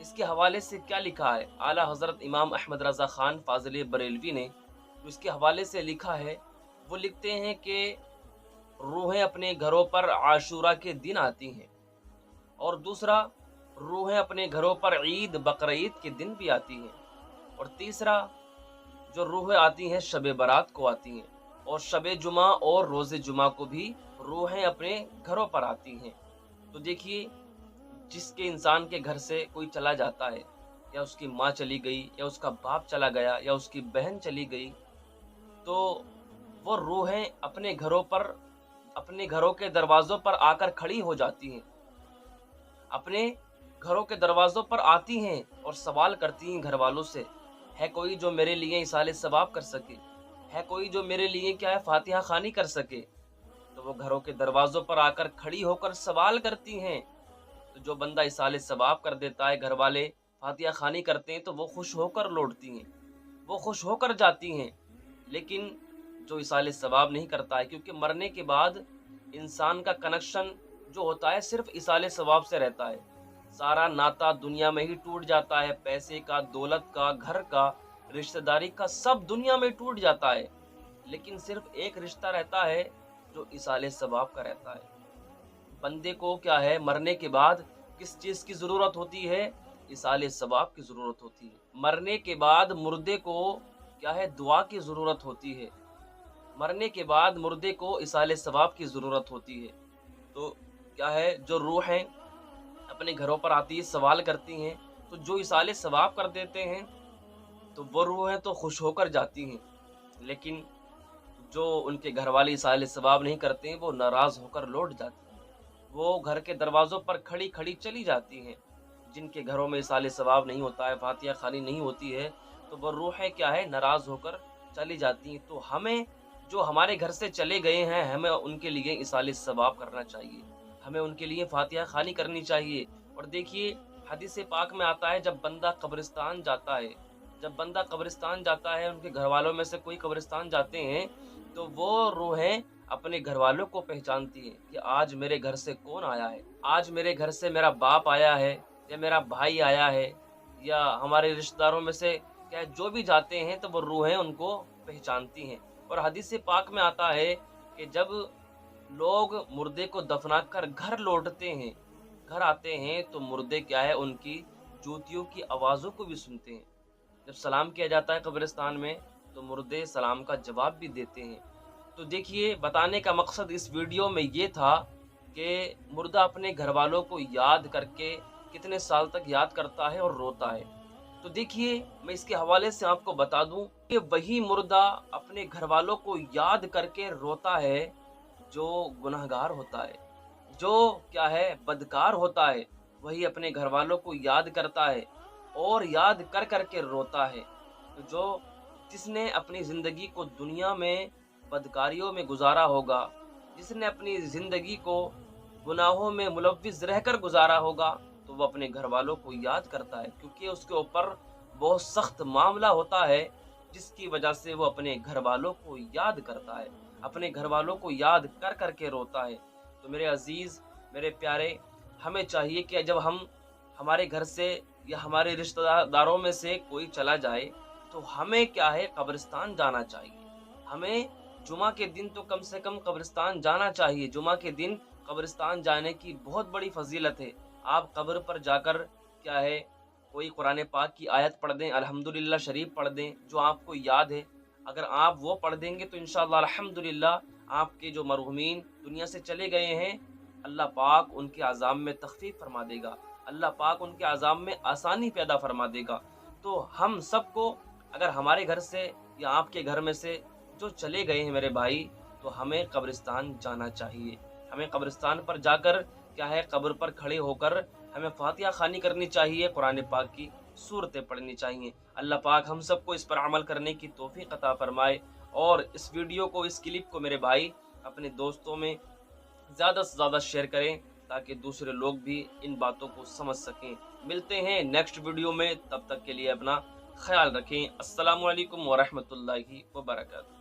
اس کے حوالے سے کیا لکھا ہے اعلیٰ حضرت امام احمد رضا خان فاضل بریلوی نے، جو اس کے حوالے سے لکھا ہے، وہ لکھتے ہیں کہ روحیں اپنے گھروں پر عاشورہ کے دن آتی ہیں، اور دوسرا روحیں اپنے گھروں پر عید بقرعید کے دن بھی آتی ہیں، اور تیسرا جو روحیں آتی ہیں شب برات کو آتی ہیں، اور شب جمعہ اور روز جمعہ کو بھی روحیں اپنے گھروں پر آتی ہیں۔ تو دیکھیے، جس کے انسان کے گھر سے کوئی چلا جاتا ہے، یا اس کی ماں چلی گئی، یا اس کا باپ چلا گیا، یا اس کی بہن چلی گئی، تو وہ روحیں اپنے گھروں پر، اپنے گھروں کے دروازوں پر آ کر کھڑی ہو جاتی ہیں، اپنے گھروں کے دروازوں پر آتی ہیں اور سوال کرتی ہیں گھر والوں سے، ہے کوئی جو میرے لیے ایصال ثواب کر سکے، ہے کوئی جو میرے لیے کیا ہے فاتحہ خوانی کر سکے۔ تو وہ گھروں کے دروازوں پر آ کر کھڑی ہو کر سوال کرتی ہیں، تو جو بندہ ایصال ثواب کر دیتا ہے، گھر والے فاتحہ خوانی کرتے ہیں، تو وہ خوش ہو کر لوٹتی ہیں، وہ خوش ہو کر جاتی ہیں۔ لیکن جو ایصال ثواب نہیں کرتا ہے، کیونکہ مرنے کے بعد انسان کا کنیکشن جو ہوتا ہے صرف ایصال ثواب سے رہتا ہے، سارا ناتا دنیا میں ہی ٹوٹ جاتا ہے، پیسے کا، دولت کا، گھر کا، رشتہ داری کا، سب دنیا میں ٹوٹ جاتا ہے، لیکن صرف ایک رشتہ رہتا ہے جو ایصال ثواب کا رہتا ہے۔ بندے کو کیا ہے مرنے کے بعد کس چیز کی ضرورت ہوتی ہے؟ ایصال ثواب کی ضرورت ہوتی ہے۔ مرنے کے بعد مردے کو کیا ہے دعا کی ضرورت ہوتی ہے، مرنے کے بعد مردے کو ایصال ثواب کی ضرورت ہوتی ہے۔ تو کیا ہے جو روحیں اپنے گھروں پر آتی ہے، سوال کرتی ہیں، تو جو ایصال ثواب کر دیتے ہیں تو وہ روحیں تو خوش ہو کر جاتی ہیں، لیکن جو ان کے گھر والے ایصال ثواب نہیں کرتے ہیں وہ ناراض ہو کر لوٹ جاتے ہیں، وہ گھر کے دروازوں پر کھڑی کھڑی چلی جاتی ہیں۔ جن کے گھروں میں ایصال ثواب نہیں ہوتا ہے، فاتحہ خوانی نہیں ہوتی ہے، تو وہ روحیں کیا ہے ناراض ہو کر چلی جاتی ہیں۔ تو ہمیں جو ہمارے گھر سے چلے گئے ہیں، ہمیں ان کے لیے ایصال ثواب کرنا چاہیے، ہمیں ان کے لیے فاتحہ خوانی کرنی چاہیے۔ اور دیکھیے حدیث پاک میں آتا ہے، جب بندہ قبرستان جاتا ہے، جب بندہ قبرستان جاتا ہے، ان کے گھر والوں میں سے کوئی قبرستان جاتے ہیں، تو وہ روحیں اپنے گھر والوں کو پہچانتی ہیں کہ آج میرے گھر سے کون آیا ہے، آج میرے گھر سے میرا باپ آیا ہے، یا میرا بھائی آیا ہے، یا ہمارے رشتہ داروں میں سے کیا جو بھی جاتے ہیں، تو وہ روحیں ان کو پہچانتی ہیں۔ اور حدیث پاک میں آتا ہے کہ جب لوگ مردے کو دفنا کر گھر لوٹتے ہیں، گھر آتے ہیں، تو مردے کیا ہے ان کی جوتیوں کی آوازوں کو بھی سنتے ہیں۔ جب سلام کیا جاتا ہے قبرستان میں، تو مردے سلام کا جواب بھی دیتے ہیں۔ تو دیکھیے، بتانے کا مقصد اس ویڈیو میں یہ تھا کہ مردہ اپنے گھر والوں کو یاد کر کے کتنے سال تک یاد کرتا ہے اور روتا ہے۔ تو دیکھیے، میں اس کے حوالے سے آپ کو بتا دوں کہ وہی مردہ اپنے گھر والوں کو یاد کر کے روتا ہے جو گناہگار ہوتا ہے، جو کیا ہے بدکار ہوتا ہے، وہی اپنے گھر والوں کو یاد کرتا ہے اور یاد کر کر کے روتا ہے۔ تو جس نے اپنی زندگی کو دنیا میں بدکاریوں میں گزارا ہوگا، جس نے اپنی زندگی کو گناہوں میں ملوث رہ کر گزارا ہوگا، تو وہ اپنے گھر والوں کو یاد کرتا ہے، کیونکہ اس کے اوپر بہت سخت معاملہ ہوتا ہے، جس کی وجہ سے وہ اپنے گھر والوں کو یاد کرتا ہے، اپنے گھر والوں کو یاد کر کر کے روتا ہے۔ تو میرے عزیز، میرے پیارے، ہمیں چاہیے کہ جب ہمارے گھر سے یا ہمارے رشتہ داروں میں سے کوئی چلا جائے، تو ہمیں کیا ہے قبرستان جانا چاہیے، ہمیں جمعہ کے دن تو کم سے کم قبرستان جانا چاہیے۔ جمعہ کے دن قبرستان جانے کی بہت بڑی فضیلت ہے۔ آپ قبر پر جا کر کیا ہے کوئی قرآن پاک کی آیت پڑھ دیں، الحمدللہ شریف پڑھ دیں جو آپ کو یاد ہے، اگر آپ وہ پڑھ دیں گے تو انشاءاللہ الحمدللہ آپ کے جو مرحومین دنیا سے چلے گئے ہیں، اللہ پاک ان کے عذاب میں تخفیف فرما دے گا، اللہ پاک ان کے عذاب میں آسانی پیدا فرما دے گا۔ تو ہم سب کو اگر ہمارے گھر سے یا آپ کے گھر میں سے جو چلے گئے ہیں میرے بھائی، تو ہمیں قبرستان جانا چاہیے، ہمیں قبرستان پر جا کر کیا ہے قبر پر کھڑے ہو کر ہمیں فاتحہ خوانی کرنی چاہیے، قرآن پاک کی سورتیں پڑھنی چاہیے۔ اللہ پاک ہم سب کو اس پر عمل کرنے کی توفیق عطا فرمائے، اور اس ویڈیو کو، اس کلپ کو میرے بھائی اپنے دوستوں میں زیادہ سے زیادہ شیئر کریں تاکہ دوسرے لوگ بھی ان باتوں کو سمجھ سکیں۔ ملتے ہیں نیکسٹ ویڈیو میں، تب تک کے لیے اپنا خیال رکھیں۔ السلام علیکم ورحمۃ اللہ وبرکاتہ۔